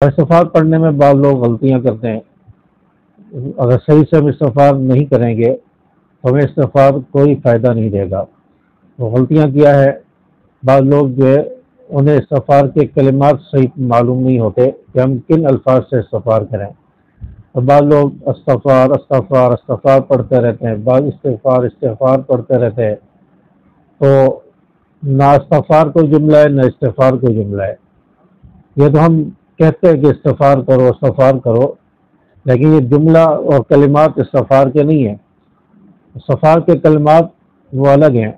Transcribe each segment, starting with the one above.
استغفار پڑھنے میں بعض لوگ غلطیاں کرتے ہیں. اگر صحیح سے ہم استغفار نہیں کریں گے تو ہمیں استغفار کوئی فائدہ نہیں دے گا. وہ غلطیاں کیا ہے، بعض لوگ جو ہے انہیں استغفار کے کلمات صحیح معلوم نہیں ہوتے کہ ہم کن الفاظ سے استغفار کریں. اور بعض لوگ استغفار استغفار استغفار پڑھتے رہتے ہیں، بعض استغفار استغفار پڑھتے رہتے ہیں. تو نہ استغفار کوئی جملہ ہے نہ استغفار کوئی جملہ ہے. یہ تو ہم کہتے ہیں کہ استغفار کرو، لیکن یہ جملہ اور کلمات استغفار کے نہیں ہیں. استغفار کے کلمات وہ الگ ہیں.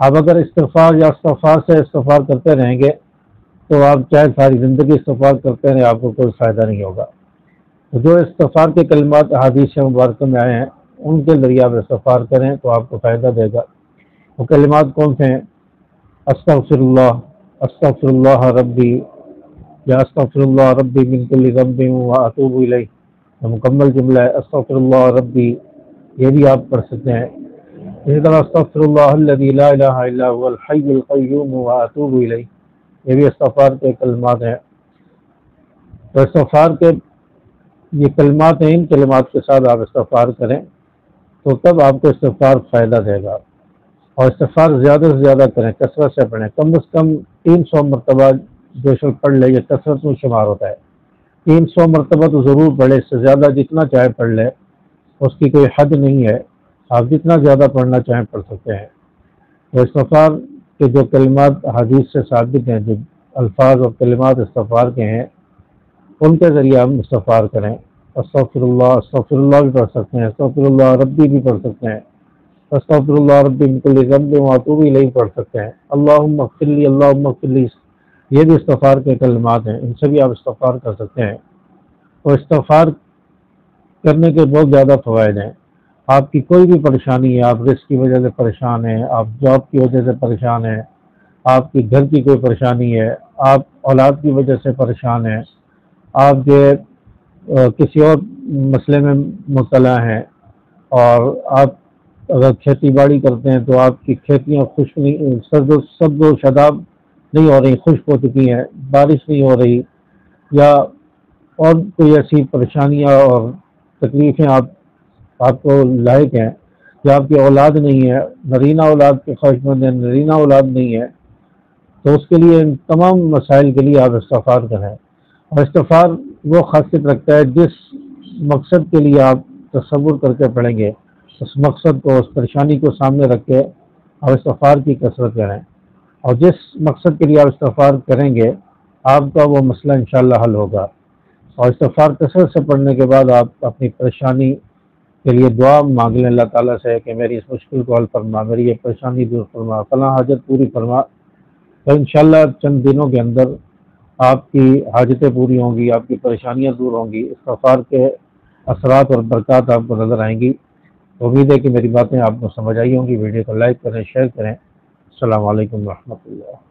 آپ اگر استغفار یا استغفار سے استغفار کرتے رہیں گے تو آپ چاہے ساری زندگی استغفار کرتے رہیں، آپ کو کوئی فائدہ نہیں ہوگا. جو استغفار کے کلمات احادیث مبارکہ میں آئے ہیں ان کے ذریعے آپ استغفار کریں تو آپ کو فائدہ دے گا. وہ کلمات کون سے ہیں؟ استغفر اللہ ربی، یا استغفر اللہ ربی من کل ذنب واتوب الیہ. مکمل جملہ ہے استغفر اللہ ربی، یہ بھی آپ پڑھ سکتے ہیں. اسی طرح استغفر اللہ الذی لا الہ الا هو الحی القیوم واتوب الیہ، یہ بھی استغفار کے کلمات ہیں. تو استغفار کے یہ کلمات ہیں، ان کلمات کے ساتھ آپ استغفار کریں تو تب آپ کو استغفار فائدہ دے گا. اور استغفار زیادہ سے زیادہ کریں، کثرت سے پڑھیں. کم از کم 300 مرتبہ جو شخص پڑھ لے یہ کثرت میں شمار ہوتا ہے. 300 مرتبہ تو ضرور پڑھے، اس سے زیادہ جتنا چاہے پڑھ لے، اس کی کوئی حد نہیں ہے. آپ جتنا زیادہ پڑھنا چاہیں پڑھ سکتے ہیں. تو استغفار کے جو کلمات حدیث سے ثابت ہیں، جو الفاظ اور کلمات استغفار کے ہیں، ان کے ذریعے ہم استغفار کریں. استغفر اللہ بھی پڑھ سکتے ہیں، استغفر اللہ ربی بھی پڑھ سکتے ہیں، استغفر اللہ ربی من کل ذنب واتوب الیہ پڑھ سکتے ہیں. اللہم اغفر لی، اللہم اغفر لی، یہ بھی استغفار کے کلمات ہیں، ان سے بھی آپ استغفار کر سکتے ہیں. اور استغفار کرنے کے بہت زیادہ فوائد ہیں. آپ کی کوئی بھی پریشانی ہے، آپ رزق کی وجہ سے پریشان ہیں، آپ جاب کی وجہ سے پریشان ہیں، آپ کی گھر کی کوئی پریشانی ہے، آپ اولاد کی وجہ سے پریشان ہیں، آپ جو کسی اور مسئلے میں مبتلا ہیں، اور آپ اگر کھیتی باڑی کرتے ہیں تو آپ کی کھیتیاں خشک نہیں، سبز و شاداب نہیں ہو رہی، خشک ہو چکی ہیں، بارش نہیں ہو رہی، یا اور کوئی ایسی پریشانیاں اور تکلیفیں آپ کو لاحق ہیں، یا آپ کی اولاد نہیں ہے، نرینہ اولاد کے خواہش مند ہیں، نرینہ اولاد نہیں ہے، تو اس کے لیے ان تمام مسائل کے لیے آپ استغفار کریں. اور استغفار وہ خاصیت رکھتا ہے جس مقصد کے لیے آپ تصور کر کے پڑھیں گے، اس مقصد کو، اس پریشانی کو سامنے رکھ کے آپ استغفار کی کثرت کریں. اور جس مقصد کے لیے آپ استغفار کریں گے آپ کا وہ مسئلہ انشاءاللہ حل ہوگا. اور استغفار کثرت سے پڑھنے کے بعد آپ اپنی پریشانی کے لیے دعا مانگ لیں اللہ تعالیٰ سے کہ میری اس مشکل کو حل فرما، میری یہ پریشانی دور فرما، فلاں حاجت پوری فرما. تو انشاءاللہ چند دنوں کے اندر آپ کی حاجتیں پوری ہوں گی، آپ کی پریشانیاں دور ہوں گی. استغفار کے اثرات اور برکات آپ کو نظر آئیں گی. امید ہے کہ میری باتیں آپ کو سمجھ آئی ہوں گی. ویڈیو کو لائک کریں، شیئر کریں. السلام علیکم ورحمۃ اللہ.